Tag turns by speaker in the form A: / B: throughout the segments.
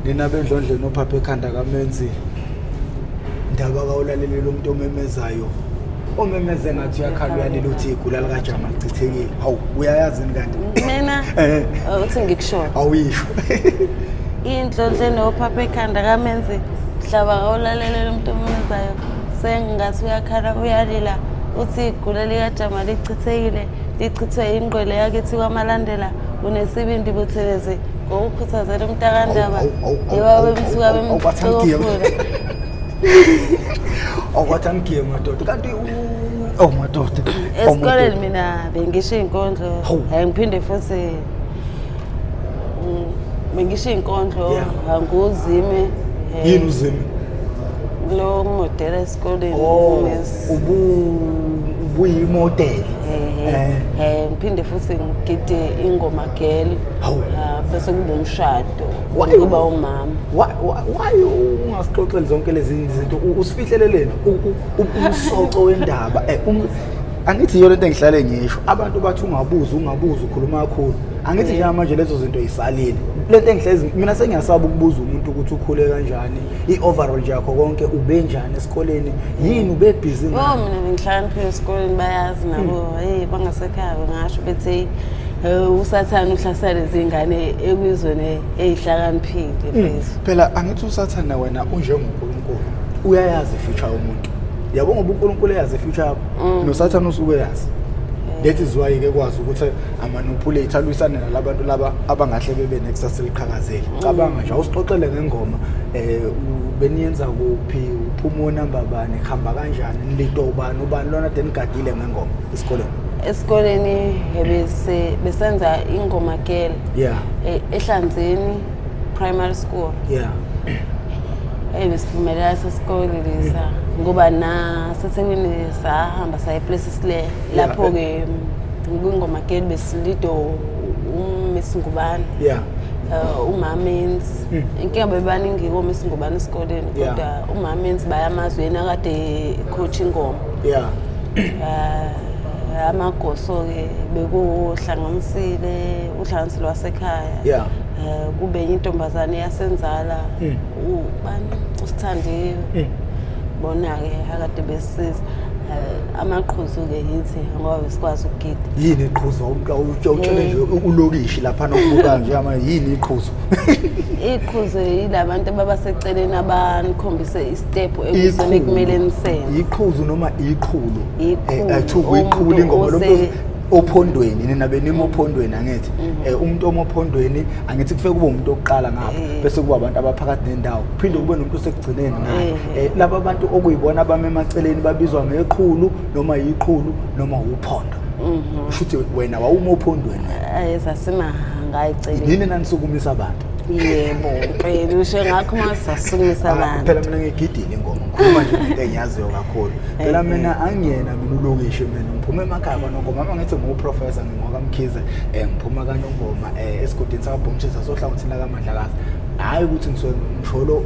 A: nina bendlondleni ophapha ekhanda kaMenzi ndaba kawulaleli lo muntu omemezayo omemeze ngathi uyakhala uyalila uthi igula likaJama lichithekile hawu uyayazi ni kanti
B: mina uthi ngikushoyo
A: awuyisho
B: indlondleni ophapha ekhanda kaMenzi hlaba kawulaleli lo muntu omemezayo sengathi uyakhala uyalila uthi igula likaJama lichithekile lichithwe ingqwele yakithi kwamalandela unesibindi buthelezi ngokukhuthazela umntakandaba yiwawe msuka bemthokofula
A: awathangiye madoda kanti madoda
B: esikoleni mina bengisho inkondlo ngiphinde futhi bengisho inkondlo anguzime
A: yini uzime
B: lo modela esikoleni
A: ubuyimodeli
B: ngiphinde futhi ngigide ingoma girl bese kuba umshado kuba umama
A: why ungasixoxeli zonke lezi zinto usifihleleleni umsoco wendaba angithi yona into engihlale ngisho abantu bathi ungabuza ukhuluma kakhulu angithi nje manje lezo zinto isalile lento engihlezi mina sengiyasaba ukubuza umuntu ukuthi ukhule kanjani i-overall yakho konke ube njani esikoleni yini ube busy
B: mina bengihlakaniphile esikoleni bayazi nabo bangasekhaya ngasho bethi usathana uhlasela izingane ekwizweni ezihlakaniphile
A: phela angithi usathana wena unjengoNkulunkulu uyayazi ifuture yomuntu yabo ngoba uNkulunkulu eyazi ifuture yakho nosathana usuke yazi that is why ke kwazi ukuthi amanipulator alwisana nalabantu laba abangahle bebe nekusasa eliqhakazeli cabanga nje awusixoxele ngengoma beniyenza kuphi uphuma number bani khamba kanjani nilito ubani lona denigadile ngengoma
B: esikoleni besenza ingoma girl eHlanzeni primary school besiphumelela sesikole lesa ngoba nasethekwini sahamba saye places lapho ke ngingoma girl besilido uMsingubane uMamenzi inkinga bebaningi koMsingubane esikoleni kodwa uMamenzi bayamazweni akade coach ingoma amagoso ke bekuhlanganisile uhlanganisile wasekhaya kube intombazane yasenzala ubani usithandiwe bona ke akade besiza amaqhuzu ke yithi ngoba besikwazi ukugida
A: yini iqhuzu utshele nje ulokishi lapha nokubuka nje yini iqhuzu
B: iqhuzu yilabantu ababaseceleni abanikhombise istep ekuzone kumele nisenze
A: iqhuzu noma iqhulu iqhulu ingoma lo ophondweni nina benimo ophondweni angithi umuntu omophondweni angithi kufike kube umuntu oqala ngapha bese kuba abantu abaphakathi nendawo phinde kube nomuntu osekugcineni ngayo laba abantu okuyibona abame emaceleni babizwa ngeqhulu noma yiqhulu noma uphondo ushuthi wena wawumophondweni
B: sasimahanga ayiceleni
A: yini nanisukumisa abantu
B: yebo phela usho ngakho masasukumisa abantu
A: phela mina ngigidile ingoma ngikhuluma nje into engiyaziyo kakhulu phela mina angiyena mina ulokishi mina ngiphuma emakhaya kwaNongoma mama ngithi ngiwuprofessor ngingwakamkhize ngiphuma kaNongoma esigodini sakabhomthisa sohlangothini lakaMandlakazi hayi ukuthi ngisholo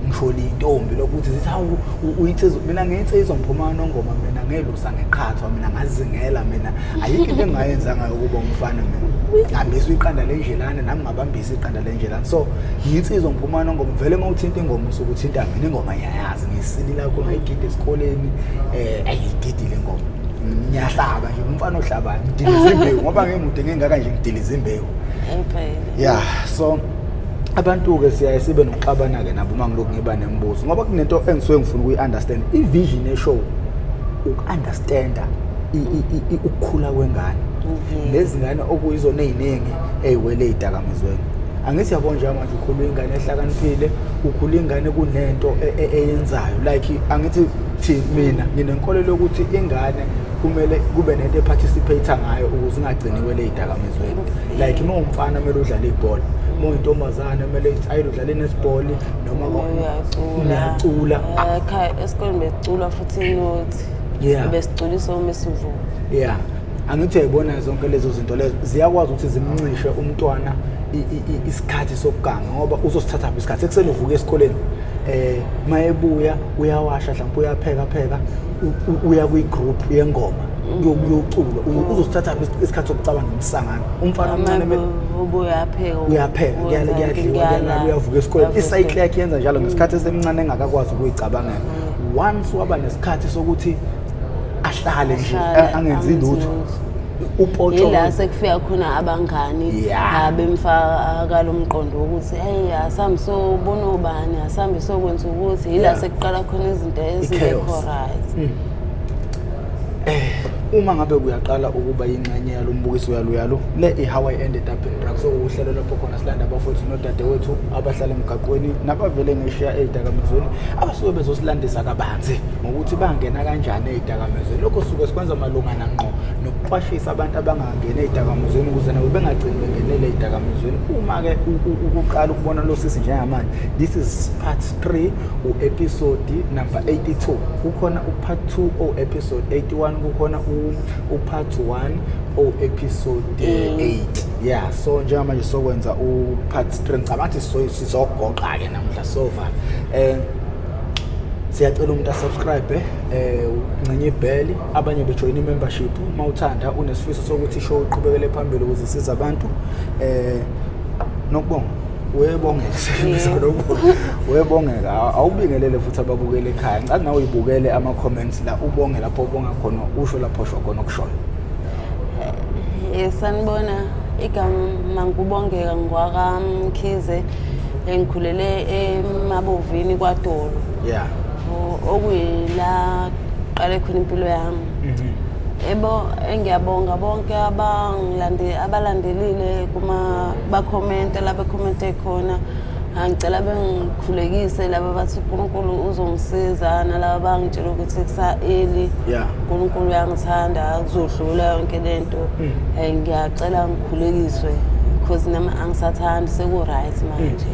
A: ngisholi intombi lokuthi zithi hawu uyithizo mina ngiyitsizwa ngiphuma kaNongoma mina ngelusa ngeqhathwa mina ngazingela mina ayikho into engayenza ngayo ukuba umfana mina ngihambisa iqanda lenjelana nami ngabambisa iqanda lenjelana so yinsizwa ngiphuma kaNongoma vele mawuthinta ingoma usukuthinta mina ingoma yayazi ngisilila lakho ngayigida esikoleni ayigidile ingoma ngiyahlaba nje umfana ohlaba ngidiliza imbewu ngoba ngemude ngengaka nje ngidiliza imbewu so abantu ke siyaye sibe nokuxabana ke nabo mangilokhu ngiba nembuzo ngoba kunento engisuke ngifuna ukuyi-understand i-vision eshow uku-understanda ukukhula kwengane lezi ngane okuyizona eziningi eziwele ezidakamizweni angithi yabo nje manje ukhula ingane ehlakaniphile ukhula ingane kunento eyenzayo like angithi mina nginenkolelo ukuthi ingane kumele kube nento eparticipate ngayo ukuze ingagciniwe le ezidakamizweni like uma umfana kumele udlale ibhola moyintombazana kumele ayidlale netball noma uyacula
B: ekhaya esikoleni becula futhi inothi besiculisa uMesivuko
A: angithi ayibona zonke lezo zinto lezo ziyakwazi ukuthi zimncishe umntwana isikhathi sokuganga ngoba uzosithatha isikhathi ekuseni uvuka esikoleni mayebuya uyawasha mhlawumbe uyapheka uya kwi group yengoma kuyoculwa uzosithatha isikhathi sokucabanga ngemsangano umfana omncane uyapheka kuyadliwa kuyalala uyavuka esikoleni icycle yakhe yenza njalo ngesikhathi esemncane engakakwazi ukuyicabangela once waba nesikhathi sokuthi ahlale nje angenzi lutho upotsho
B: ila sekufika khona abangani bemfaka lo mqondo ukuthi hey asambe sobona ubani asambe sokwenza ukuthi ila sekuqala khona izinto ezingekho right.
A: Uma ngabe uyaqala ukuba ingxenye yalombukiso yalo le how I ended up in drugs so uhlelo lapho khona silanda abafowethu nodadewethu abahlala emgaqweni nabavele ngeshiya ezidakamizweni abasuke bezosilandisa kabanzi ngokuthi bangena kanjani ezidakamizweni lokho suke sikwenza malungana ngqo nokuqwashisa abantu abangangena ezidakamizweni ukuze nabo bengagcini bengenele ezidakamizweni uma ke ukuqala ukubona lo sisi njengamanje this is part 3 episode number 82 kukhona part 2 episode 81 kukhona part 1 episode 8 so njengamanje sokwenza part 3 ngicabanga sizogoqa ke namhla sova siyacela umuntu asubscribe uncenye ibell abanye bejoin membership mawuthanda unesifiso sokuthi show iqhubekele phambili ukuze siza abantu nokubonga webongeka awubingelele futhi ababukele ekhaya ngicela nawe uyibukele ama comments la ubonge lapho ubonga khona usho lapho sho khona okushoyo
B: sanibona igama ngubongeka ngwakamkhize engikhulele eMabovini kwaDolo okuyila qale khona impilo yami ngiyabonga bonke abalandelile kuma ba-comment laba comment khona ngicela bengikhulekise laba bathi uNkulunkulu uzongisiza nalaba bangitshela ukuthi kusaeli uNkulunkulu uyangithanda kuzodlula yonke lento ngiyacela ngikhulekiswe because nama angisathandi seku-right manje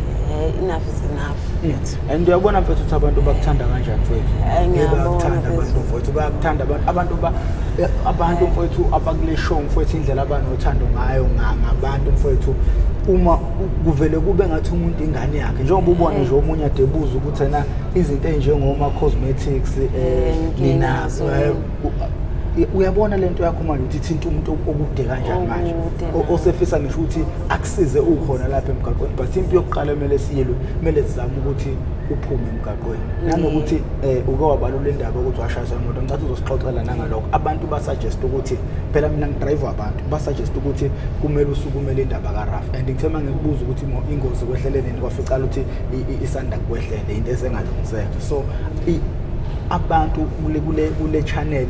B: enough is enough
A: and uyabona mfethu ukuthi abantu bakuthanda kanjani mfethu
B: ngiyabona
A: mfethu bayakuthanda abantu mfethu abakule show mfethu indlela abanothando ngayo ngabantu mfethu uma kuvele kube ngathi umuntu ingane yakhe njengoba ubona nje omunye adebuza ukuthi na izinto enjengoma cosmetics ninazo uyabona lento yakho manje ukuthi ithinta umuntu okude kanjani manje osefisa ngisho ukuthi akusize ukhona lapha emgaqweni but impilo yokuqala kumele sizame ukuthi uphume emgaqweni nanokuthi uke wabalula indaba ukuthi washayisa imoto ngicela uzosixoxela nangalokho abantu basuggest ukuthi phela mina ngidrive abantu basuggest ukuthi kumele usukumele indaba kaRaf and ngithema ngikubuza ukuthi ingozi kwehlelene kwafica ukuthi isanda kwehlele into esengalungiseka so abantu kule channel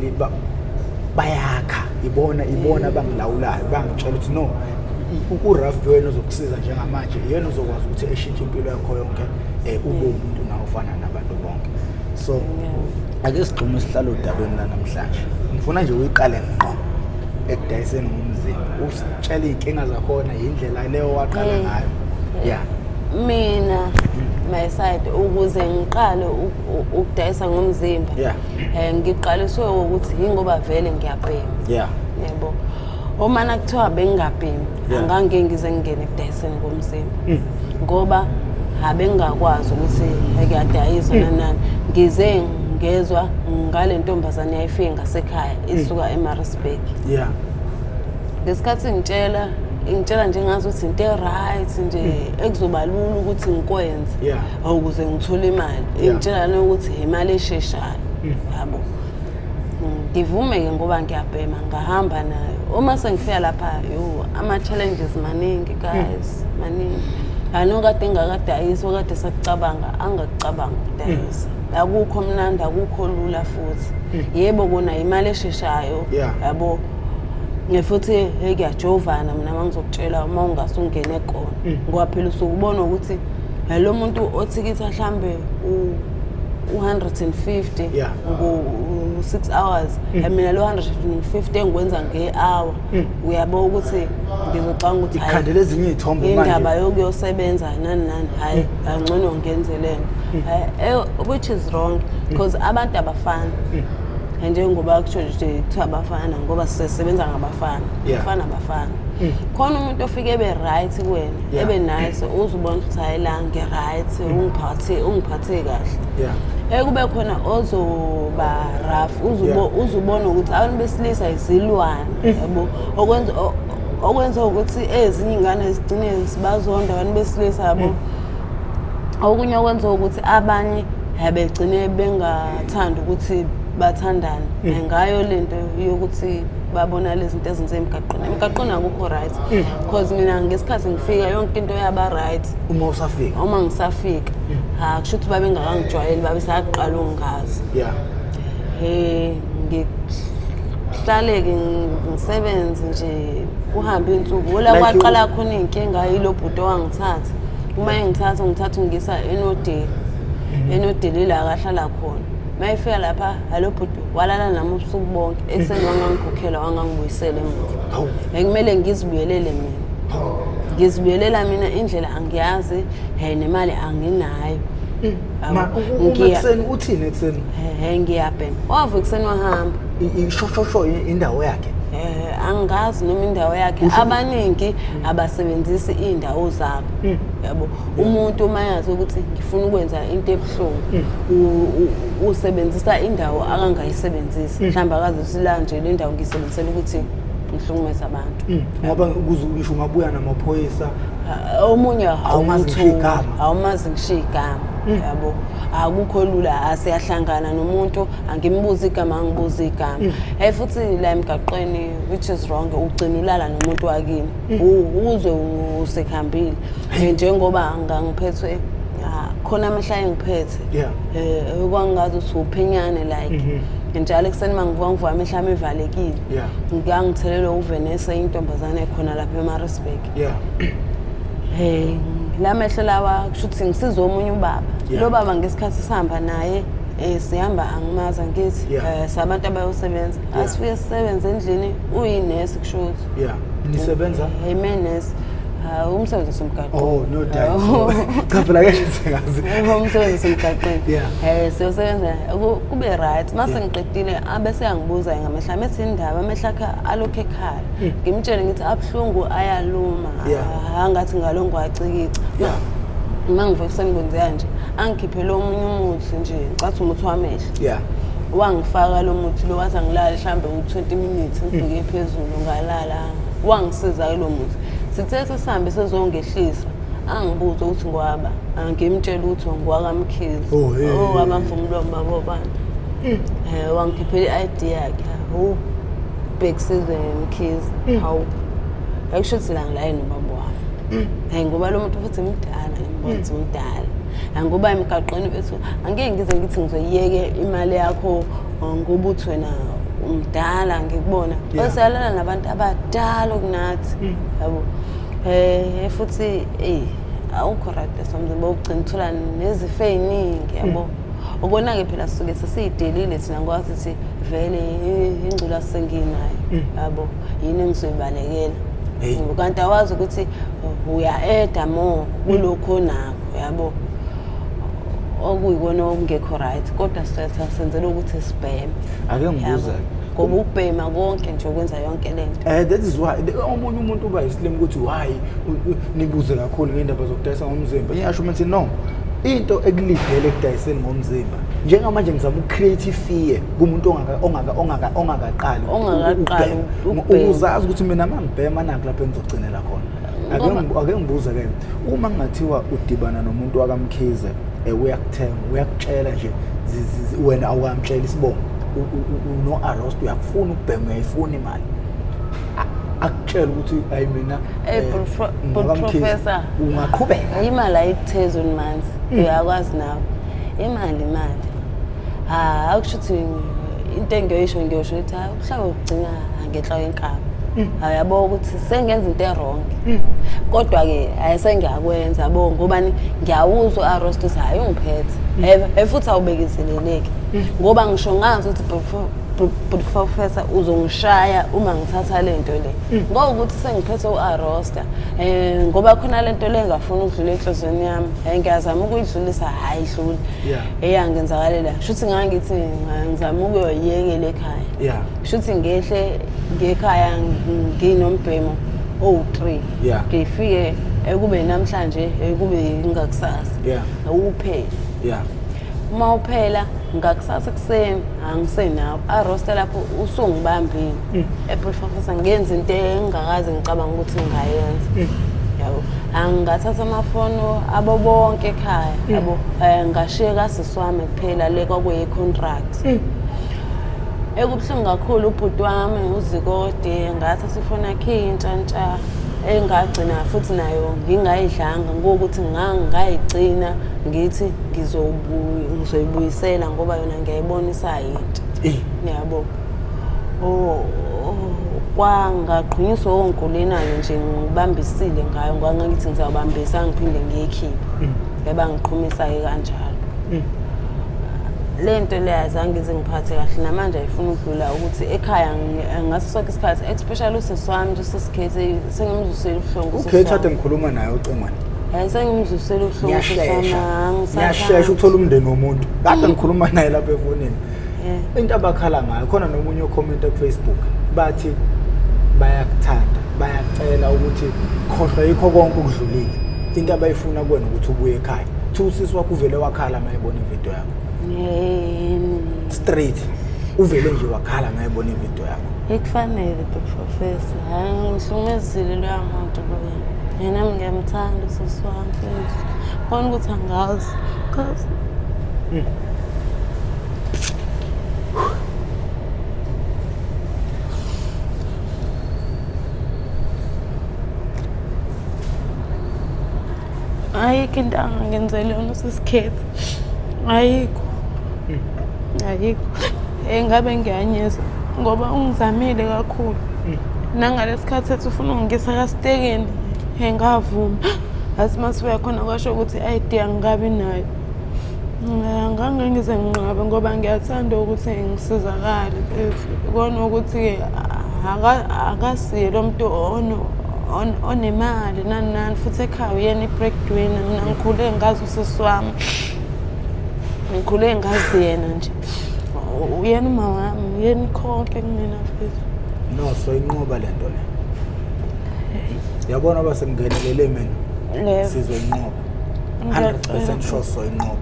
A: bayakha ibona bangilawulayo bangitshela ukuthi no uRaf wena uzokusiza njengamanje yena uzokwazi ukuthi eshintshe impilo yakho yonke ube umuntu nawe ufana nabantu bonke so ake sigxume sihlalo udabeni la namhlanje ngifuna nje uyiqale ngqo ekudayiseni ngomzimba usitshela inkinga zakhona indlela leyo waqala ngayo
B: mina my side ukuze ngiqale ukudayisa ngomzimba ngiqaliswe ukuthi ingoba vele ngiyabhema yebo uma nakuthiwa bengingabhemi angangeke ngize ngingene ekudayiseni ngomzimba ngoba abengakwazi ukuthi ngiyadayisa nanani ngize ngezwa ngale ntombazane yayifika ngasekhaya isuka eMaritzburg ngesikhathi ngitshela nje ngazi ukuthi into right nje ekuzoba lula ukuthi ngikwenze ukuze ngithole imali ngitshela ukuthi imali esheshayo yabo ngivume ke ngoba ngiyabhema ngahamba nayo uma sengifika lapha ama challenges maningi guys maningi anokade ngakadayisa okade sakucabanga angakucabanga ukudayisa akukho mnandi akukho lula futhi yebo kona imali esheshayo yabo ngefuthi ngiyajovana mina mangizokutshela uma ungasungene khona ngoba phela usukubona ukuthi lo muntu othikitha mhlambe u150 ngo6 hours mina lo 150 engikwenza nge-hour uyabona ukuthi ngizocanga ukuthi
A: ikhandele ezinye izithombe manje
B: indaba yokuyosebenza nani hayi angcono ngenzelene which is wrong because abantu abafana njengoba kusho nje kuthiwa abafana ngoba sisebenza ngabafana abafana khona umuntu ofike ebe right kuwena ebe nice uzubona ukuthi hayi la nge-right ungiphathe kahle kube khona ozoba rough uzubona ukuthi abantu besilisa izilwane yabo okwenza ukuthi ezinye ingane zigcine sibazonda abantu besilisa yabo okunye okwenza ukuthi abanye begcine bengathanda ukuthi bathandane ngayo lento yokuthi babona lezi zinto ezenze emgaqweni akukho right because mina ngesikhathi ngifika yonke into yaba right uma ngisafika kusho ukuthi babe ngakangijwayeli babe sayaqala ungazi ngihlaleke ngisebenze nje kuhambe insuku la kwaqala khona inkinga yilo bhuti wangithatha uma ngithatha ngisa enodeli la akahlala khona mayifika lapha alo bhuti walala nami ubusuku bonke ekuseni wangangikhokhela wangangibuyisela emuva bekumele ngizibuyelele ngizibuyelela mina indlela angiyazi nemali anginayo
A: ngiyakuseni uthini ekseni
B: ngiyabhena wavuka ekseni wahamba
A: ishosho indawo yakhe
B: angazi noma indawo yakhe abaningi abasebenzisi indawo zabo yabo umuntu mayazi ukuthi ngifuna ukwenza into ebuhlungu usebenzisa indawo akangayisebenzisi mhlawumbe akazi la nje le ndawo ngisebenzisela ukuthi ngihlukumeza abantu
A: ngoba ngisho ungabuya namaphoyisa
B: omunye awumazi ngishiya igama yabo akukho lula asiyahlangana nomuntu angimbuza igama angibuza igama futhi la emgaqweni which is wrong ugcina ulala nomuntu wakini uzwe usekhambile njengoba angangiphethwe khona amehla engiphethe okwangazi ukuthi uphenyane like njalo ekseni mangivuka amehla amevalekile ngangithelelwa uVenessa intombazane ekhona lapha eMaritzburg la mehlo lawa kushuthi ngisiza omunye ubaba lo baba ngesikhathi sihamba naye sihamba angimaza ngithi sabantu abayosebenza asifike sisebenze endlini uyinesi kushuthi
A: nisebenza
B: nurse umsebenzi somgaqo
A: no doubt cha phela ke singazi
B: umsebenzi somgaqweni siyosebenza kube right mase ngiqedile abese yangibuza ngamehla methi indaba amehla akha alokho ekhaya ngimtshele ngithi abhlungu ayaluma angathi ngalongo acikica mangivuka sengikwenze kanje angikhiphele omunye umuthi nje ngicathi umuthi wamehla wangifaka lo muthi lo wathi angilala mhlambe u20 minutes ngibheke phezulu ngalala wangisiza lo muthi sithethe sihambe sezongehlisa angibuza ukuthi ngwaba angimtshela ukuthi ngwakamkhizi abamfumlomo babo bani wangikhiphela iID yakhe ubhekisize mkhizi hawu akushuthi la ngilayini ubaba wami ngoba lo muntu futhi mdala ngibonza umdala ngoba emgaqweni bethu angeke ngize ngithi ngizoyiyeke imali yakho ngoba uthi wena umdala ngikubona osiyalala nabantu abadala kunathi yabo futhi awukho right somzimba ugcina uthola nezifo eziningi yabo ukona ke phela sisuke sesiyidelile thina ngwazi ukuthi vele ingcula senginayo yabo yini engizoyibalekela kanti awazi ukuthi uya-eda more kulokho nakho yabo okuyikona okungekho right kodwa senzela ukuthi sibheme
A: ake ngibuza
B: ngoba ubhema konke nje ukwenza yonke lento
A: that is why omunye umuntu uba islam ukuthi why nibuze kakhulu ngendaba zokudayisa ngomzimba ngiyasho ukuthi no into ekulidele ekudayiseni ngomzimba njengamanje ngizama ucreate fear kumuntu ongakaqali uzazi ukuthi mina mangibhema nakho lapho engizogcinela khona ake ngibuza ke uma ngingathiwa udibana nomuntu wakamkhize uyakuthenga uyakutshela nje wena awamtshela isibongo no arrest uyakufuna ukubhema uyayifuna imali akutshela ukuthi ayi mina
B: professor
A: ungaqhubeka
B: imali ayithezwe manzi uyakwazi nawe imali akushuthi into engiyisho ngiyosho ukuthi uhlaba ugcina ngenhla yenkaba ayabo ukuthi sengenza into errong kodwa ke ayisengiyakwenza yabo ngoba ngiyawuzwa arrest ukuthi hayi ungiphethe futhi awubekezeleleki ngoba ngisho ngazi ukuthi professor uzongishaya uma ngithatha lento le ngoba ukuthi sengiphethe uarrest ngoba khona lento le engafuna ukudlula enhlizweni yami ngiyazama ukuyidlulisa hayi idlule eyangenzakalela shuthi ngangithi ngizama ukuyoyiyekela ekhaya shuthi ngehle ngekhaya nginombhemo 3 ngifike ekube namhlanje ekube ngakusasa uphela uma uphela ngakusasa kuseni angisenawo aroster lapho usungibambile April Fafasa ngenza into engakazi ngicabanga ukuthi ngingayenza yabo angathatha amafono abo bonke ekhaya yabo ngashiyeka siswami kuphela le kwakuyi contract ekubhlungu kakhulu ubhuti wami uzikode ngathi sifona khintshantsha engagcina futhi nayo ngingayidlanga ngokuthi ngangayigcina ngithi ngizoyibuyisela ngoba yona ngiyayibona isayintsha yabo kwangaqhunyiswa onkulenayo nje ngibambisile ngayo ngangithi ngizawubambisa ngiphinde ngiyikhiphe ebangiqhumisa kanjalo lento leyazange ngizengiphathe kahle namanje ayifuna ukudlula ukuthi ekhaya ngaso sonke isikhathi especially useswami nje sesikhethe sengimzusela uhlongo
A: ukhethathe ngikhuluma naye ucingwane
B: sengimzusela uhlongo seswami
A: ngiyashesha ukuthola umndeni womuntu kade ngikhuluma naye lapha efonini into abakhala ngayo khona nomunye ucomment ku Facebook bathi bayakuthanda bayacela ukuthi khohlwa yikho konke ukudlulile into abayifuna kuwena ukuthi ubuye ekhaya thusisi wakho uvele wakhala mayibona ivideo yakho straight uvele nje wakhala ngayibona ivideo yakho
B: ekufanele Professor ngihlumezile lo yamuntu lo yena ngiyamthanda seswami mfethu khona ukuthi angazi cause ayikho into angenzele yona sesikhethe ayikho engabe ngiyanyeza ngoba ungizamile kakhulu nangalesikhathi ethi ufuna ungisa kastekeni ngavuma asimasibuya khona kwasho ukuthi idea ngingabi nayo ngangengize nginqabe ngoba ngiyathanda ukuthi ngisizakale kona ukuthi akasiye lo muntu onemali nani futhi ekhaya uyena i-breadwinner mina ngikhule ngazi useswami ngikhule ngazi yena nje uyena uma wami uyena konke kumina futhi
A: no so inqoba lento le yabona basemngenelele mina sizoyinqoba 100% sure so inqoba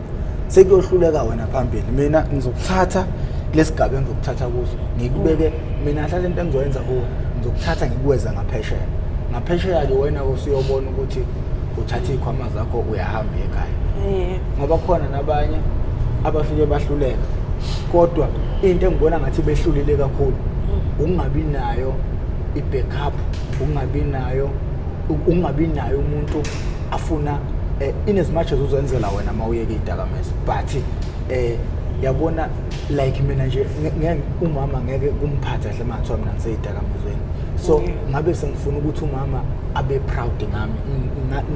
A: sekuyohluleka wena phambili mina ngizokuthatha lesigaba engizokuthatha kuzo ngikubeke mina hlala into engizoyenza kuwe ngizokuthatha ngikuweza ngaphesheya ke wena usiyobona ukuthi uthatha ikhwama zakho uyahamba ekhaya ngoba khona nabanye abafike bahluleka kodwa into engibona ngathi behlulile kakhulu ungabi nayo i-backup ungabi nayo umuntu afuna in as much as uzenzela wena mawuyeke idakamizwa but yabona like mina nje umama ngeke kumphatha hle mathiwa mina ngiseyidakamizweni so ngabe sengifuna ukuthi umama abe proud ngami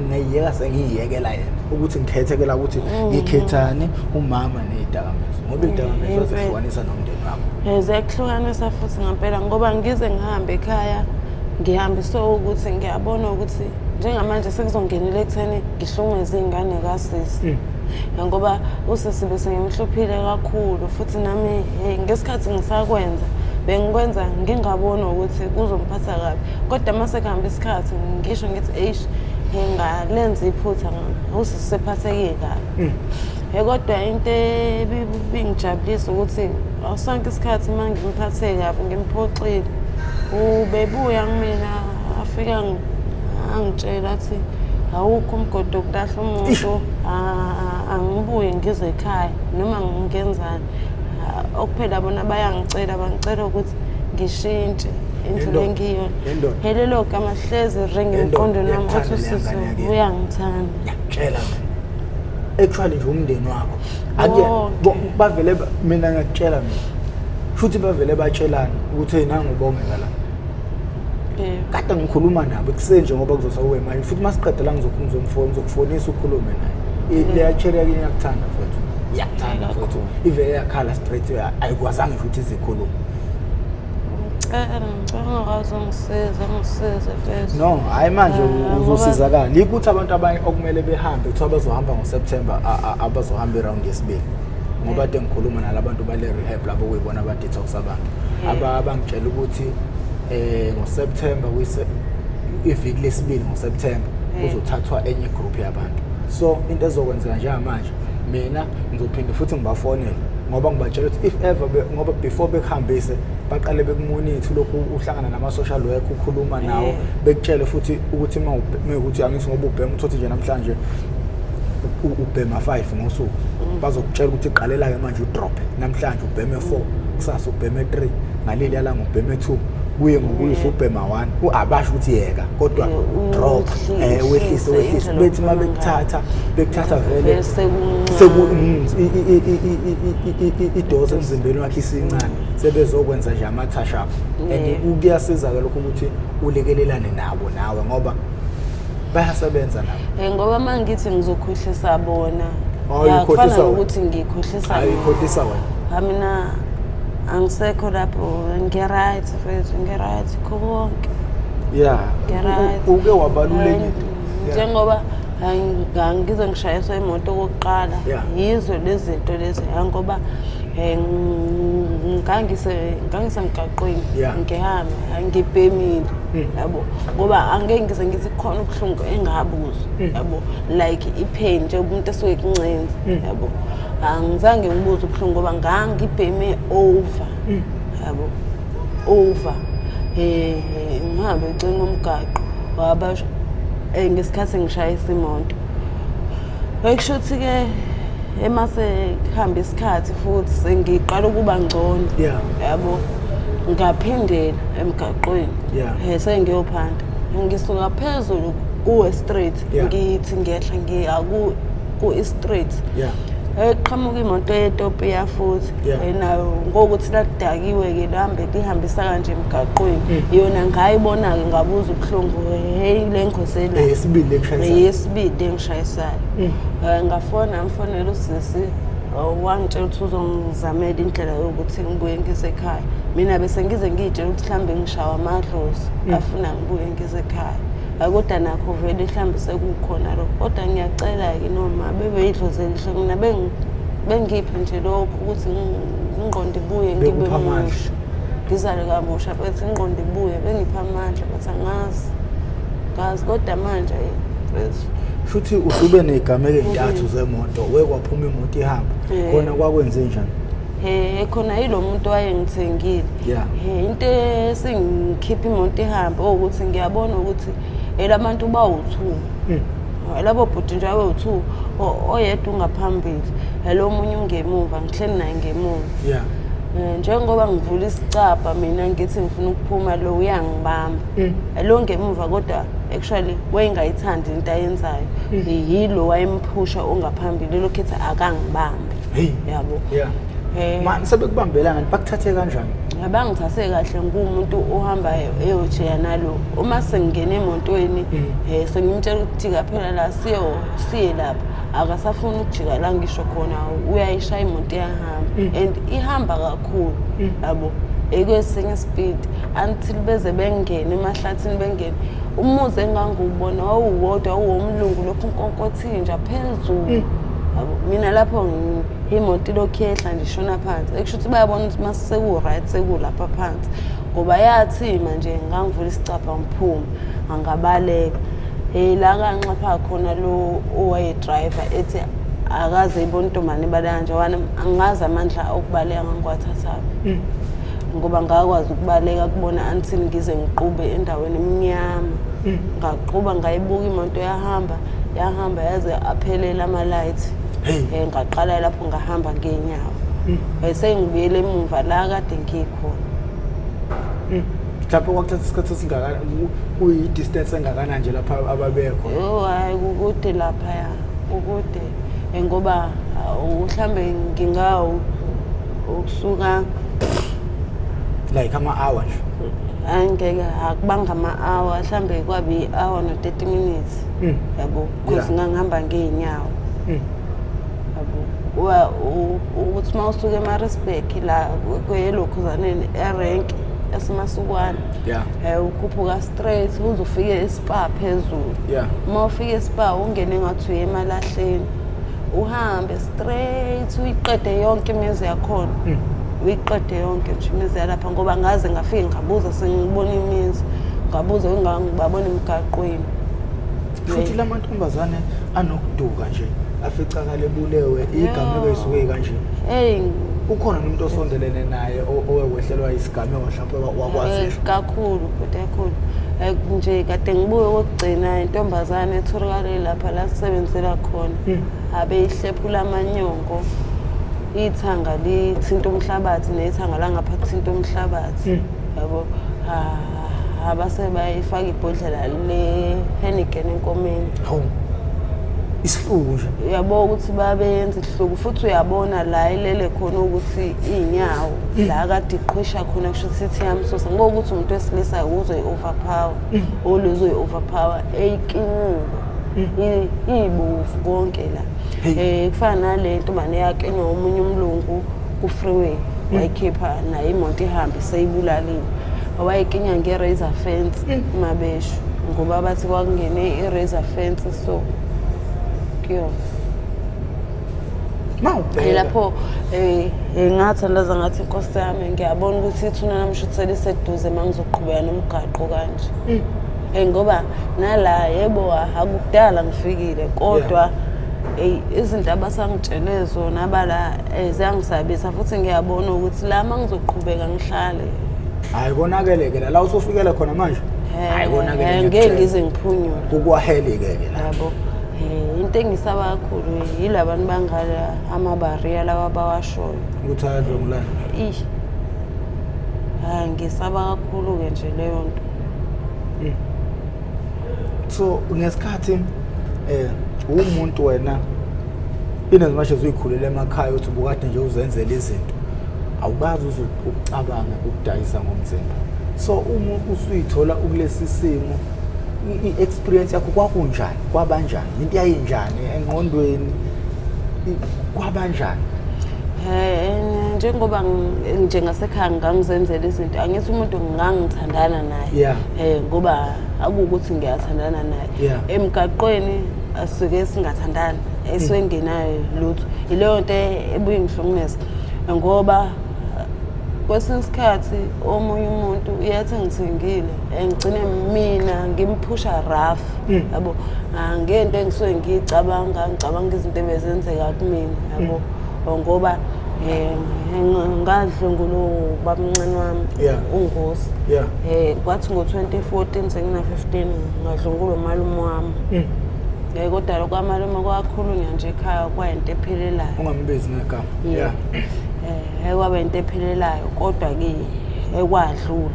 A: ngiyeka sengiyekela yena ukuthi ngikhethekela ukuthi ngikhethane umama neyidakamizwa ngoba iyidakamizwa zihlukanisa nomndeni wakho
B: ziyahlukanisa futhi ngempela ngoba ngize ngihambe ekhaya ngihambe so ukuthi ngiyabona ukuthi njengamanje sekuzongenela ekutheni ngihlungeze izingane kasisi ngoba usisi bese ngimhluphile kakhulu futhi nami ngesikhathi ngisakwenza bengikwenza ngingabona ukuthi kuzomphatha kabi kodwa mase kuhamba isikhathi ngisho ngithi ngalenza iphutha usisi sephatheke kabi kodwa into ebingijabulisa ukuthi sonke isikhathi manje ngimphathe kabi ngimphoxile ubebuya kumina afika angitshela athi awukho umgodo okulahla umuntu angibuye ngize ekhaya noma ngingenzani okuphela bona bayangicela bangicela ukuthi ngishintshe indlela engiyona helelo gama hlezi ringi emqondweni wami ukuthi usisi uyangithanda
A: ngiyakutshela actually nje umndeni wakho ake bavele mina ngiyakutshela mina futhi bavele batshelana ukuthi nangu ubongeka la kade ngikhuluma nabo kusenje ngoba kuzosawe manje futhi masiqedela ngizokufonisa ukhulume naye leyatshela yini yakuthanda mfowethu iyakuthanda mfowethu ivele yakhala straight ayikwazanga futhi izikhuluma
B: ngisize bese
A: no hayi manje uzosizakala ukuthi abantu abanye okumele behambe kuthiwa bazohamba ngoSeptember abazohamba around yesibili ngoba ade ngikhuluma nalabantu bale rehab labo kuyibona aba detox abantu abangitshela ukuthi ngoSeptember iviki lesibili ngoSeptember kuzothathwa enye group yabantu. So into ezokwenzeka njengamanje mina ngizophinde futhi ngibafonele ngoba ngibatshela ukuthi if ever ngoba before bekuhambise baqale bekumonitor lokhu uhlangana nama social worker ukhuluma nawo bekutshele futhi ukuthi ukuthi angithi ngoba ubhema uthothi nje namhlanje ubhema 5 ngosuku bazokutshela ukuthi iqalela ke manje udrop namhlanje ubheme 4 kusasa ubheme 3 ngaleli yalanga ubheme 2 kuye ngokuyisa ubhema 1 abasho ukuthi yeka kodwa drop wehlise bethi bekuthatha vele idoze emzimbeni wakhe isincane sebezokwenza nje ama-touch up and kuyasiza ke lokho ukuthi ulekelelane nabo nawe ngoba bayasebenza nabo.
B: Ngoba mangithi ngizokhohlisa bona kufana ukuthi ngikhohlisa
A: ayikhohlisa wena
B: mina angisekho lapho nge-right mfethu nge-right konke
A: uke wabalulekile
B: njengoba ngize ngishayiswa imoto okokuqala yizo lezi zinto lezi ngoba ngangisemgaqweni ngihamba angibhemile yabo ngoba angeke ngize ngithi khona ubuhlungu engabuzo yabo like ipain nje umuntu esuke kuncenza yabo angizange ngibuze ubuhlungu ngoba ngangibheme over yabo over ngihambe eceleni komgaqo wabasho ngesikhathi ngishayisa imoto ekushuthi ke emase kuhamba isikhathi futhi sengiqala ukuba ngcono yabo ngaphindela emgaqweni sengiyophanda ngisuka phezulu kuwe straight ngithi ngiyehla ngiya ku straight eqhamuka imoto yetopi yafuthi nayo ngokuthi ladakiwe ke lambe lihambisa kanje emgaqweni yona ngayibona ke ngabuza ubuhlungu hey lenkosela yesibili engishayisayo ngafona mfonela usisi wangitshela ukuthi uzongizamela indlela yokuthi ngibuye ngisekhaya mina bese ngize ngitshela ukuthi mhlambe ngishawa amadlozi afuna ngibuye ngisekhaya kodwa nakho vele mhlambe sekukhona lokho kodwa ngiyacela ke noma bebeyidlozelihle mina bengiphe nje lokho ukuthi ingqondo ibuye ngibe musha ngizale kabusha futhi ingqondo ibuye bengipha amandla bathi angazi kodwa manje
A: futhi usube nezigameko ezintathu zemoto wekwaphuma imoto ihamba khona kwakwenze njani
B: khona yilo muntu wayengithengile into esingikhipha imoto ihamba ukuthi ngiyabona ukuthi elabantu bawu2 labo bhuti nje awu2 oyedwa ungaphambili lo omunye ungemuva ngihleli naye ngemuva njengoba ngivula isicapha mina ngithi ngifuna ukuphuma lo uyangibamba lo ngemuva kodwa actually wayengayithandi into ayenzayo yilo wayemphusha ongaphambili lokho ethi akangibambe yabo
A: manje sebekubambelana bakuthathe kanjani
B: abangithathe kahle ngumuntu ohamba eyojeya nalo uma sengene emotweni sengimtshela ukuthi phela la siye lapha akasafuna ukujika la ngisho khona uyayishaya imoto yahamba and ihamba kakhulu yabo ekwesinye speed until beze bengene emahlathini bengene umuzi engangubona wawuwodwa wawumlungu lokhu inkonkothinja phezulu mina lapho imoto lokhu yehla nje shona phansi ekushuthi bayabona ukuthi maseku right sekulapha phansi ngoba yathima nje ngangivula isicapha ngiphuma angabaleka la kanxapha khona lo owaye driver ethi akaze ibona intombane balanje wana angazi amandla okubaleka ngangwathathayo ngoba ngakwazi ukubaleka kubona until ngize ngiqube endaweni emnyama ngaqhuba ngayibuka imoto yahamba yaze aphelela ama lights ngaqala lapho ngahamba ngeenyawo bese ngibuyele emuva la kade ngikhona
A: mhlawumbe kwakuthatha isikhathi esingakana kuyi distance engakana nje lapha ababekho
B: hayi kukude lapha ya ukude ngoba mhlambe ngingawo ukusuka
A: like ama-hour nje
B: angeke akubanga ama-hour mhlambe kwabi i-hour no 30 minutes yabo because ngangihamba ngeenyawo yabo ukuthi mawusuke ema-Respect la kwelokhuzaneni erank esimasukwana ukhuphuka straight uzofika eSpa phezulu uma ufika eSpa ungene ngathi uye emalahleni uhambe straight uyiqede yonke imizi yakhona uyiqede yonke nje imizi yalapha ngoba ngaze ngafika ngabuza sengibona imizi ngabuza ngibabona emgaqweni.
A: Futhi lamantombazane anokuduka nje aficakala ebulewe igameko isuke kanje. Ukhona umuntu osondelene naye owehlelwa isigameko mhlawumbe wakwazi
B: kakhulu nje kade ngibuye ukugcina intombazane etholakale lapha la sisebenzela khona abeyihlephula amanyongo ithanga lithinta umhlabathi nethanga la ngapha kuthinta umhlabathi yabo abase bayifaka ibhodlela le Heineken enkomeni.
A: Isihluku nje
B: uyabona ukuthi babenza ihluku futhi uyabona la ilele khona ukuthi inyawo la kade iqhwisha khona kusho ukuthi yamsosa ngoba ukuthi umuntu wesilisa uzo overpower oluzo overpower eyikinuko ibofu konke la kufana nale ntombane yakhe nomunye umlungu ku freeway wayikhipha na imoto ihamba seyibulalile wayikinya nge razor fence mabeshu ngoba bathi kwakungene i razor fence so lapho ngathandaza ngathi inkosi yami ngiyabona ukuthi ithuna namshuthela iseduze mangizoqhubeka nomgaqo kanje ngoba nala yebo akudala ngifikile kodwa izinto abasangitshele zona abala ziyangisabisa futhi ngiyabona ukuthi la mangizoqhubeka ngihlale
A: hayi konakeleke la usofikela khona manje hayi konakeleke
B: ngeke ngize ngiphunyule
A: ukwaheleke la
B: yabo into engisaba kakhulu yilabantu bangala amabariya lawa bawashoyo
A: ukuthi ayadlongulana
B: ngisaba kakhulu ke nje leyo nto
A: so ngesikhathi umuntu wena inezimashe uzikhulele emakhaya uthi ubukade nje uzenzela izinto awubazi uzokucabanga ukudayisa ngomzimba so uma usuyithola kulesi simo i-experience yakho kwakunjani kwabanjani into yayinjani engqondweni kwabanjani
B: njengoba njengasekhaya ngangizenzela izinto angithi umuntu ngangithandana naye ngoba akuwukuthi ngiyathandana naye emgaqweni asuke singathandani eswengenayo lutho ileyo nto ebuye ngihlukumeza ngoba kwesinye isikhathi omunye umuntu uyathi ngithengile ngigcine mina ngimphusha rough yabo ngento engisuke ngicabanga izinto ebezenzeka kumina yabo ngoba ngadlungulo babamncane wami ungosi kwathi ngo2014 sengina15 ngadlungulo malume wami kodwa lokwamalume kwakhulunywa nje ekhaya kwayinto ephelelayo
A: ungambizi ngegama
B: kwaba into ephelelayo kodwa ke ekwadlula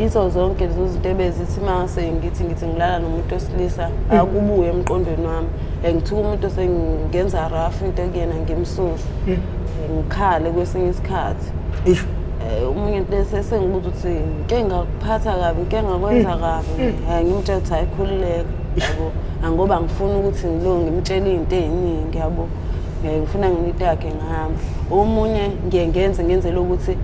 B: izo zonke lezo zinto ebezithi mase ngithi ngilala nomuntu osilisa akubuye emqondweni wami ngithuka umuntu sengenza rough into kuyena ngimsusa ngikhale kwesinye isikhathi umuntu bese sengibuza ukuthi nke ngakuphatha kabi nke ngakwenza kabi ngimtshela ukuthi ayikhululeke yabo ngoba ngifuna ukuthi ngilonge ngimtshela izinto eziningi yabo ngifuna nginito yakhe ngihamba omunye ngenzela ukuthi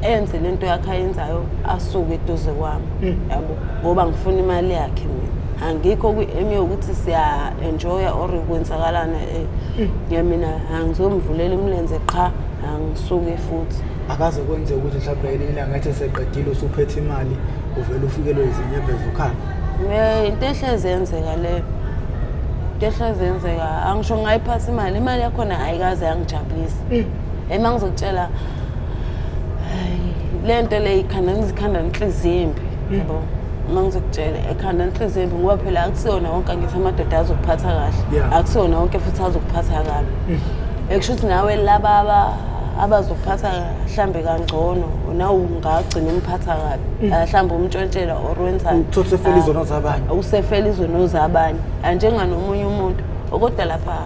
B: enze lento yakhe ayenzayo asuke eduze kwami yabo ngoba ngifuna imali yakhe mina angikho kwi-aim yokuthi siya enjoy or kwenzakalana mina angizomvulela imlenze qha angisuke futhi
A: akaze kwenze ukuthi mhlawumbe ilanga ngathi seqedile usuphethe imali uvela ufikelwe izinyembezi ukhala
B: into ehleze yenzeka leyo zenzeka angisho ngayiphatha imali yakhona ayikaze yangijabulisa ngizokutshela lento le ikhanda inhliziyo embi yabo ngizokutshela ekhanda inhliziyo embi ngoba phela akusiyona wonke ngithi amadoda azokuphatha kahle akusiyona wonke futhi azokuphatha kabi ekusho ukuthi nawe laba abazokuphatha mhlambe kangcono nawe ungagcina umphatha kabi mhlambe umtshontshela or wenza
A: uthosefela izono zabanye
B: usefela izono zabanye njenganomunye umuntu kodwa lapha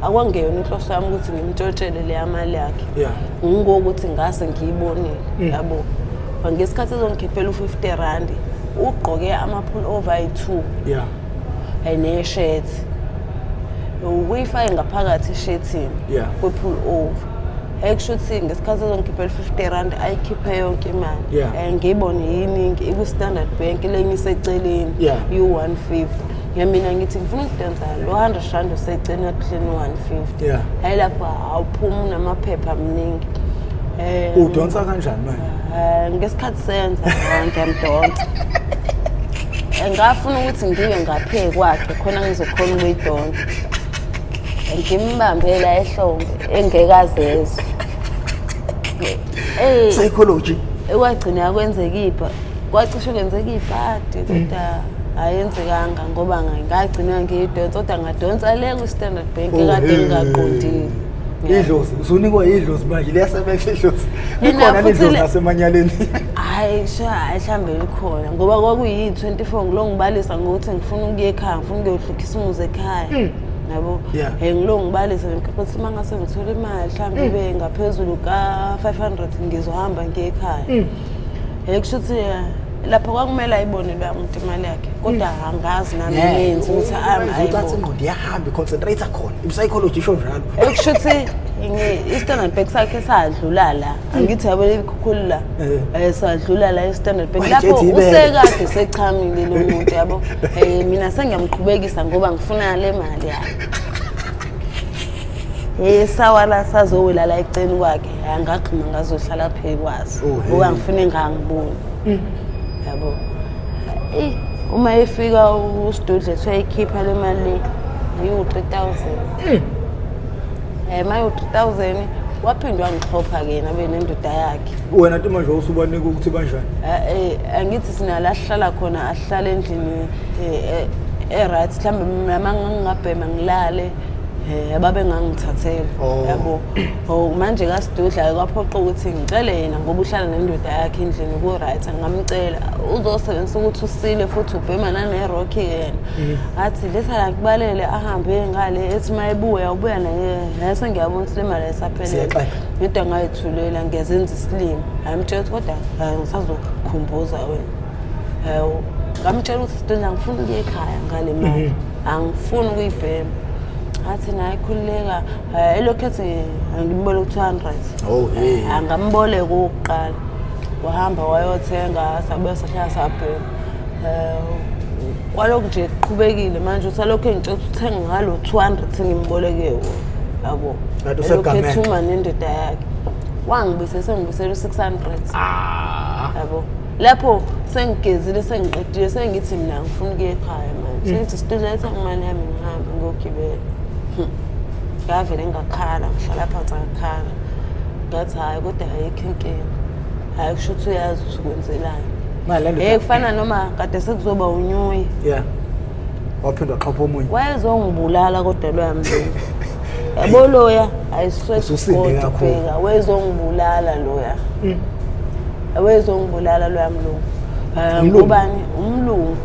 B: akwangeyona inhloso yami ukuthi ngimtshotshele le mali yakhe ngokuthi ngase ngiyibonile yabo ngesikhathi ezongikhiphela u50 ugqoke ama-pullover ayi2 ne-shirt uyifake ngaphakathi ishethini kwe-pullover ekusho ukuthi ngesikhathi ezongikhiphela u50 ayikhiphe yonke imali ngiyibone yiningi iku-Standard Bank lenye iseceleni u150 mina ngithi ngifuna ukudenza lo 100 rand useceleni akuhleni u150 hayi lapha awuphumi namaphepha amaningi
A: Udonsa kanjani manje?
B: Ngesikhathi senza ngiyamdonsa. Ngafuna ukuthi ngibe ngaphe kwakhe khona ngizokhona ukuyidonsa. Ngimbambe la ehlombe engekazezwe.
A: Psychology.
B: Ekwagcina kwenzeka kwacishe kwenzeka ibhadi kodwa ayenzekanga ngoba ngagcina ngiyidonsa kodwa ngadonsa le ku Standard Bank ekade ngaqondile.
A: Idlozi, usunikwa idlozi manje liyasebenza idlozi. Likhona idlozi nasemanyaleni.
B: Hayi mhlambe likhona ngoba kwakuyi-24 ngilo ngibalisa ngokuthi ngifuna ukuya ekhaya, ngifuna ukuyohluphisa umuzi ekhaya. Yabo ngilo ngibalisa ngikhathi mangase ngithola imali mhlambe ibe ngaphezulu ka500 ngizohamba ngiye ekhaya. Kusho ukuthi lapho kwakumele ayibone lo muntu imali yakhe kodwa angazi nami ngenzi ukuthi
A: ayibone ingqondo iyahamba iconcentrate khona ipsychology isho njalo.
B: Kusho ukuthi i-Standard Bank sakhe sadlula la angithi yabo likhukhulu la sadlula la i-Standard Bank lapho usekade sechamile lo muntu yabo mina sengiyamqhubekisa ngoba ngifuna le mali yakhe. Sawala sazowela la eceni kwakhe angagxima ngazohlala phe kwazi ngoba ngifune ngangiboni. Yabo uma efika uStudle uyayikhipha le mali ayu-3000 mayo 3000 waphindwa ngixhopha ke nabe nendoda yakhe.
A: Wena nto manje usubanika ukuthi banjani?
B: Angithi sinala ahlala khona ahlala endlini right mhlambe mangingabhema ngilale ababe ngangithathela yabo. Manje kaSidudla kwaphoqa ukuthi ngicele yena ngoba uhlala nendoda yakhe endlini ku right ngamcela uzosebenzisa ukuthi usile futhi ubhema nane rock yena. Athi letha la kubalele ahambe ngale ethi mayebuya ubuya naye sengiyabona ukuthi le mali esaphelele. Into ngayithulela ngezenza isilimo. Ayimtshela kodwa ngisazokhumbuza wena. Ngamtshela ukuthi Sidudla ngifuna ukuya ekhaya ngale mali. Angifuni ukuyibhema. Athi naye khuleka elokhu ethi ngimboleka 200. Angamboleka ukuqala. Wahamba wayothenga sabuya sahlala sabhema. Kwalokho nje qhubekile manje usalokho engitshela uthenga ngalo 200 ngimboleke wona. Yabo. Lokho nendoda yakhe. Sengibisela 600. Yabo. Lapho sengigezile sengiqedile sengithi mina ngifuna ukuya ekhaya manje. Sengithi Sidudla letha imali yami ngihambe ngiyogibela. Ngavele ngakhala ngihlala phansi ngakhala ngathi hayi kodwa ayikho inkinga. Hayi kusho ukuthi uyazi ukuthi ukwenzelani. Kufana noma kade sekuzoba unyuyi.
A: Waphindwa xhopha omunye.
B: Wayezongibulala kodwa loyamlungu. Yabo loya ayiswethu kodwa wezongibulala loya. Wezongibulala loyamlungu. Ngubani umlungu.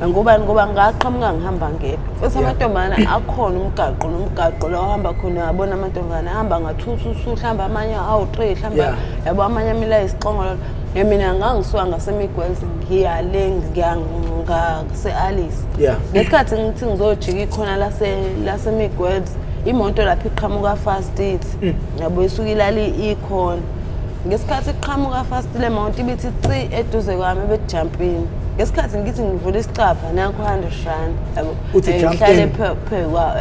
B: Ngubani ngoba ngaqhamuka ngihamba ngedwa. Futhi amantombana akhona nomgaqo la ohamba khona yabona amantombana ahamba ngathuthu uhlamba amanye awu3 hlamba yabo amanye amila isixongolo. Mina ngangisuka ngasemigwezi ngiyale ngase-Alice. Ngesikhathi ngithi ngizojika ikhona lasemigwezi imoto lapha iqhamuka fast ithi yabo isuka ilali ikhona. Ngesikhathi iqhamuka fast le moto ibithi ci eduze kwami bejumpini. Ngesikhathi ngithi ngivula isicapha nanku 100 rand yabo. Ngihlale phekwa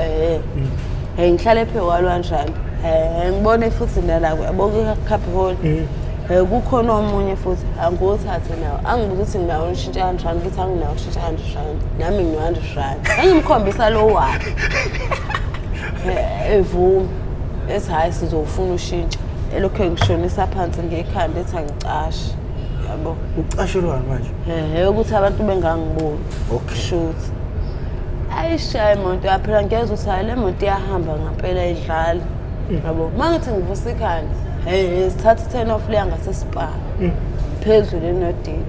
B: ngihlale phekwa 100 rand. Ngibone futhi nala yabo kukhaphi hole. Kukhona omunye futhi angothathe nawo angibuza ukuthi nginawo ushintsha 100 rand ngithi anginawo ushintsha 100 rand nami ngino 100 rand engimkhombisa lo wakhe evuma ethi hayi sizofuna ushintsha elokho ngishonisa phansi ngekhanda ethi angicashe yabo.
A: Ucashelwana manje?
B: Ukuthi abantu bengangiboni. Shoot ayishaye imoto yaphela ngiyeza ukuthi le moto iyahamba ngempela idlala yabo. Mangithi ngivusa ikhanda sithatha 10 off leya ngasespa phezulu enodini.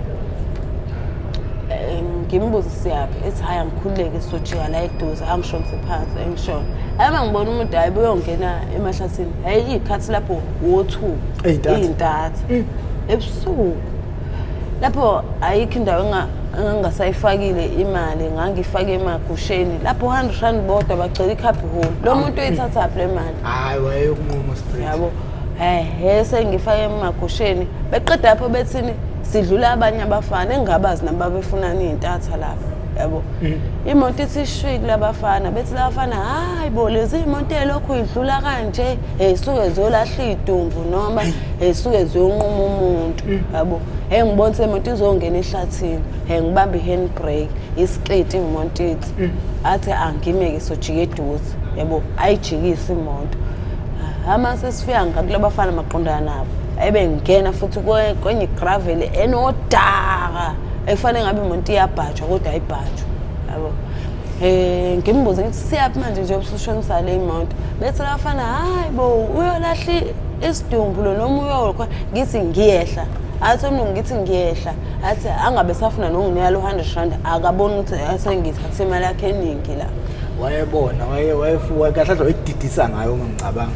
B: Ngimbuza siyaphi ethi hayi angikhululeke sojika la eduze angishonise phansi engishona. Ayima ngibona umuntu hayi buyongena emahlathini hayi ikhathi lapho wo2 eyintathu ebusuku lapho ayikho indawo engangasayifakile imali ngangifake emagusheni lapho 100 rand bodwa bacela ikhaphi hole lo muntu uyithatha le mali
A: hayi wayeyokunquma straight
B: yabo. Sengifake emagusheni beqeda lapho bethini sidlula abanye abafana engabazi nabo befunana izintatha lapha yabo. Imoto ithi ishwiki labafana bethi labafana hayi bo lezi imoto elokhu idlula kanje suke zolahla idumbu noma suke ziyonquma umuntu yabo. Ngibonise imoto izongena ehlathini ngibamba ihandbrake isiqiti imoto ithi athi angimeke sojika eduze yabo ayijikisa imoto. Amase sifika ngakulabafana maqondana nabo ebengena futhi kwenye gravel enodaka efanele ngabe imoto iyabhajwa kodwa ayibhajwa yabo. Ngimbuze ngithi siyaphi manje nje ubusushonisa le imoto bethi labafana hayi bo uyolahla isidumbu lo noma uyolwa ngithi ngiyehla athi umntu ngithi ngiyehla athi angabe safuna nonginika lo 100 rand akabona ukuthi asengithathe imali yakhe eningi la.
A: Wayebona wayefuwa kahle nje wayedidisa ngayo uma ngicabanga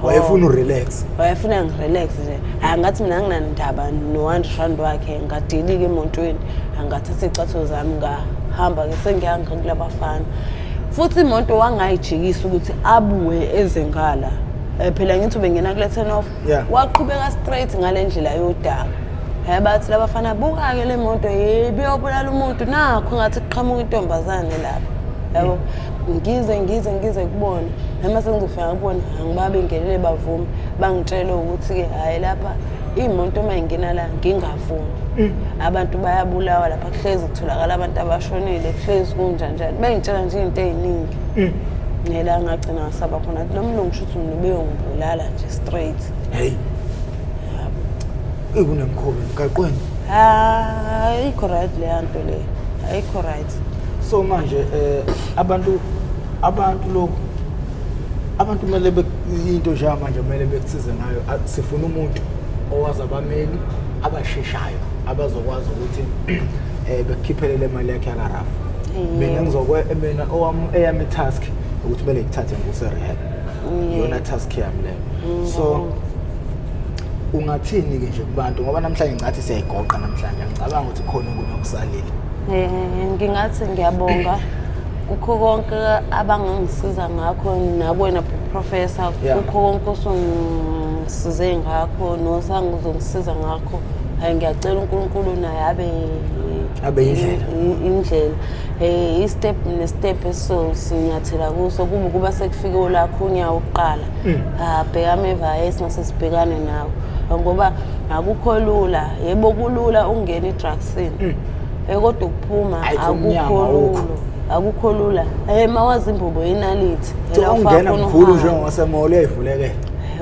A: wayefuna urelax
B: wayefuna ngirelax nje angathi mina nginandaba no100 rand wakhe ngadilika emotweni angathatha icathulo zami ngahamba ke sengiyanga kulabafana futhi imoto wangayijikisa ukuthi abuwe ezengala phela ngithi ubengena kule turn off waqhubeka straight ngale ndlela yodaka bathi labafana buka ke le moto biyobulala umuntu nakho ngathi kuqhamuka intombazane lapha yabo. Ngize kubona noma sengizofika kubona angibabe ngenele bavuma bangitshela ukuthi ke hayi lapha imoto mayingena la ngingavumi abantu bayabulawa lapha kuhlezi kutholakala abantu abashonile kuhlezi kunjanjani bengitshela nje izinto eziningi nela ngagcina ngasaba khona lo mlungu shuthi mina beyongibulala nje straight.
A: Hey kunemkhobe emgaqweni
B: ayikho right le yanto le ayikho right.
A: So manje abantu kumele into nje manje kumele bekusize ngayo sifuna umuntu owazi abameli abasheshayo abazokwazi ukuthi bekukhiphele le mali yakhe yakarafu. Mina mina eyami task ukuthi kumele ngithathe nguse rehab yona task yami leyo. So ungathini ke nje kubantu ngoba namhlanje ngathi siyayigoqa namhlanje ngicabanga ukuthi khona okunokusalile.
B: Ngingathi ngiyabonga ukho konke abangangisiza ngakho nakwena professor ukho konke osongisize ngakho nosangizongisiza ngakho ngiyacela uNkulunkulu naye abe indlela step step sinyathela kuso kuba sekufike lakho unyawo uqala bheka ameva esingase nawo ngoba akukho lula yebo kulula ungena edrugsini kodwa ukuphuma akukho lula mawazi imbobo inalithi
A: ungena mkhulu njengowasemolo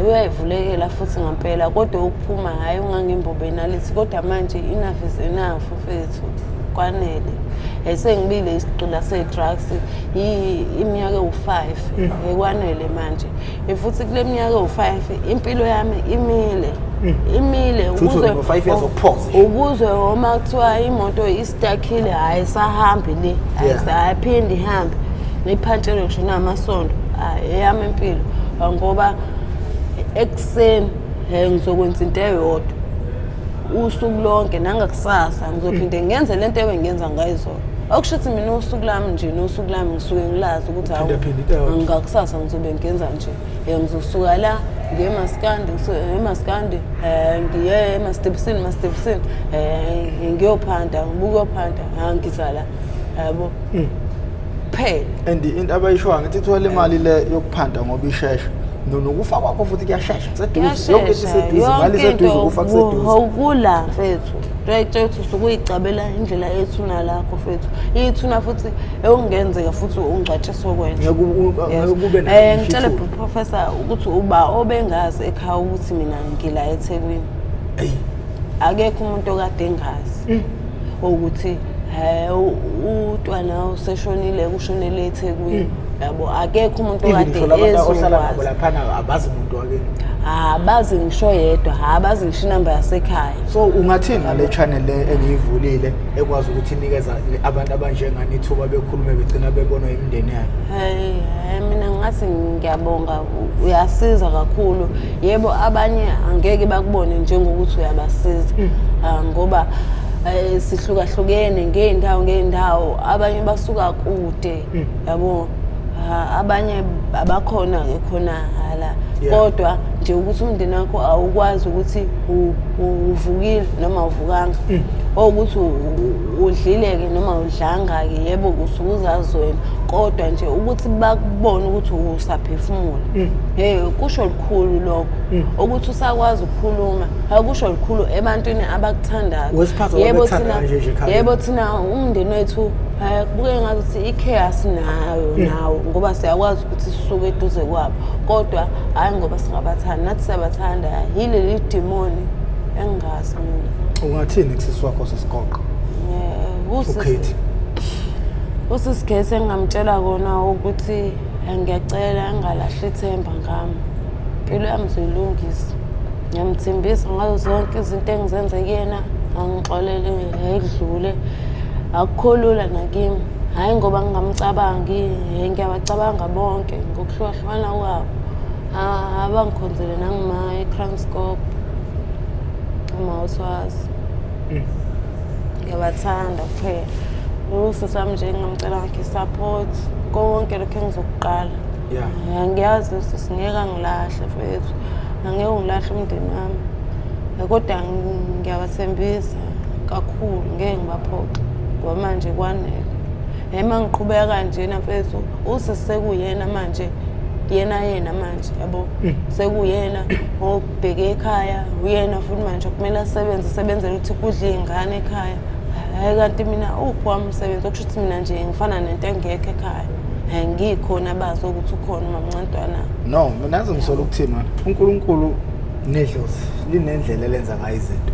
B: uyayivulekela futhi ngempela kodwa ukuphuma hayi ungangimbobo inalithi kodwa manje enough is enough fethu kwanele sengibile isiqila se-drugs iminyaka ewu5 ekwanele manje futhi kule minyaka ewu5 impilo yami imile ukuzwe uma kuthiwa imoto istakile hayi sahambe le ayiphindi ihambe ngiphantshele ngisho namasondo eyami impilo ngoba ekuseni ngizokwenza into eyodwa usuku lonke nangakusasa ngizophinde ngenze lento ebengenza ngayizolo okushuthi mina usuku lami nje nosuku lami ngisuke ngilazi ukuthi ngakusasa ngizobe ngenza nje ngizosuka la ngiyemaskandi ngiye emastepsini ngiyophanda ngibukophanda ngizala yabo phela
A: and into abayishoya ngithi thola imali le yokuphanda ngoba ishesha nokufa kwakho futhi kuyashesha seduze yonke iseduze imali seduze ukufa kuseduze
B: awukula mfethu director uthi usukuyicabela indlela ethuna lakho fethu ithuna futhi ekungenzeka futhi ungcwatshiswe kwenye
A: ngekube
B: ngitshela professor ukuthi uba obengazi ekhaya ukuthi mina ngila eThekwini akekho umuntu okade engazi ukuthi utwana useshonile kushonele eThekwini yabo akekho umuntu okade
A: ezokwazi laphana abazi umuntu wakini
B: abazi ngisho yedwa abazi ngisho inamba yasekhaya.
A: So ungathini ngale channel le engiyivulile ekwazi ukuthi inikeza abantu abanjengani ithuba bekhulume begcina bebonwa imindeni yabo?
B: Mina ngathi ngiyabonga uyasiza kakhulu yebo abanye angeke bakubone njengokuthi uyabasiza ngoba sihlukahlukene ngeendawo abanye basuka kude yabo abanye abakhona khona hala kodwa nje nje ukuthi umndeni wakho awukwazi ukuthi uvukile noma uvukanga ukuthi udlile-ke noma udlanga-ke yebo usuke uzazi wena kodwa nje ukuthi bakubone ukuthi usaphefumula kusho lukhulu lokho ukuthi usakwazi ukukhuluma akusho lukhulu ebantwini abakuthandayo yebo thina umndeni wethu kubuke ngathi i-chaos nayo nawo ngoba siyakwazi ukuthi sisuke eduze kwabo kodwa hayi ngoba singabathanda nathi siyabathanda yileli demoni engazi mina.
A: Ungathini kusisi wakho sesigoqo?
B: Usisigesi engamtshela kona ukuthi ngiyacela angalahli ithemba ngami. Impilo yami zoyilungisa. Ngiyamthembisa ngazo zonke izinto engizenza kuyena angixolele ngedlule. Akukho lula nakimi. Hayi ngoba ngingamcabangi ngiyabacabanga bonke ngokuhlukahlukana kwabo. Abangikhonzele nangima eCranscope. Uswazi ngiyabathanda kuphela usisami nje ngingamcela ngakhe support konke lokho engizokuqala ngiyazi singeka ngilahle mfethu angeke ngilahle umndeni wami kodwa ngiyabathembisa kakhulu ngeke ngibaphoxe ngoba manje kwanele ema ngiqhubeka kanjena mfethu usisekuyena manje yena manje yabo sekuyena obheke ekhaya uyena futhi manje kumele asebenzele ukuthi kudla izingane ekhaya hayi kanti mina ukwami umsebenzi okusho ukuthi mina nje ngifana nento engekho ekhaya ngikhona bazi ukuthi ukhona mamncantwana
A: no mina nazo ngisola ukuthini manje uNkulunkulu nedlozi linendlela elenza ngayo izinto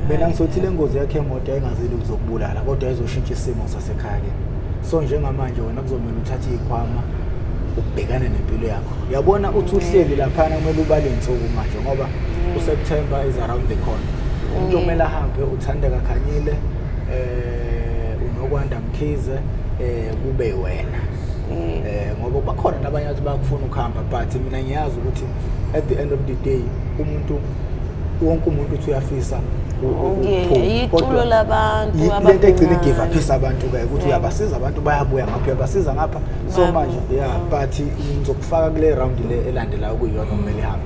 A: mina ngisothi le ngozi yakhe emoto ayingazile ukuzokubulala kodwa izoshintsha isimo sasekhaya so njengamanje wena kuzomela uthathe ikhwama ubhekane nempilo yakho uyabona uthi uhleli lapha kumele ubale insuku manje ngoba uSeptember is around the corner umuntu omela ahambe uthandeka khanyile unokwanda Mkhize kube wena ngoba bakhona nabanye athi bakufuna ukuhamba but mina ngiyazi ukuthi at the end of the day wonke umuntu uthi uyafisa
B: iculo labantu
A: lento egcina igive up abantu ke ukuthi uyabasiza abantu bayabuya ngapha uyabasiza ngapha so manje but ngizokufaka kule round le elandelayo kuyiyona omele ihambe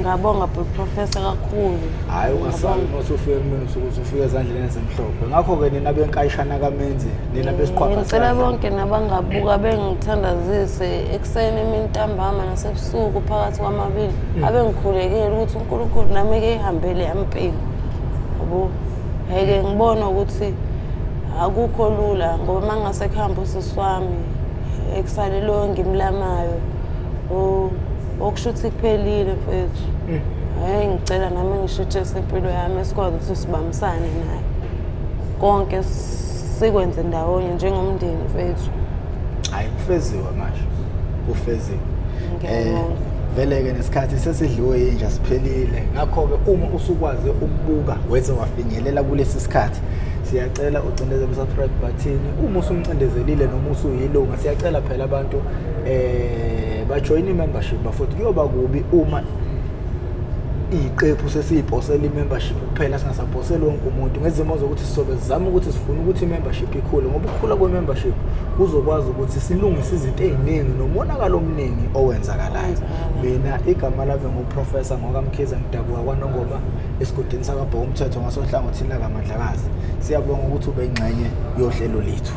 B: ngabonga professor kakhulu
A: hayi ungasabi nosufike kumina usufika ezandleni ezimhlophe ngakho ke nina benkayishana kaMenzi nina besiqhwapha
B: ngicela bonke nabangabuka bengithandazise ekseni emini ntambama nasebusuku phakathi kwamabili abengikhulekela ukuthi uNkulunkulu nami ke ihambele yampilo yabo heke ngibona ukuthi akukho lula ngoba mangase khamba usisi wami eksalelo ngimlamayo okushuthi kuphelile mfethu hayi ngicela nami ngishitshise impilo yami esikwazi ukuthi sibambisane naye konke sikwenze ndawonye njengomndeni mfethu
A: hayi kufeziwe manje kufeziwe vele ke nesikhathi sesidliwe inja siphelile ngakho ke uma usukwazi ukubuka wethe wafinyelela kulesi sikhathi siyacela ucindezele subscribe button uma usumcindezelile noma usuyilunga siyacela phela abantu bajoin i-membership bafuthi kuyoba kubi uma iqephu sesiyiphosela i-membership kuphela singasaphoseli wonke umuntu ngezimo zokuthi sisobe sizama ukuthi sifuna ukuthi i-membership ikhule ngoba ukukhula kwe-membership kuzokwazi ukuthi silungise izinto eziningi nomonakalo omningi owenzakalayo mina igama lami nguProfessor Mkhize ngidabuka kwaNongoma esigudini sakabhoko umthetho ngasohlangothini lakamandlakazi siyabonga ukuthi ube ingxenye yohlelo lethu.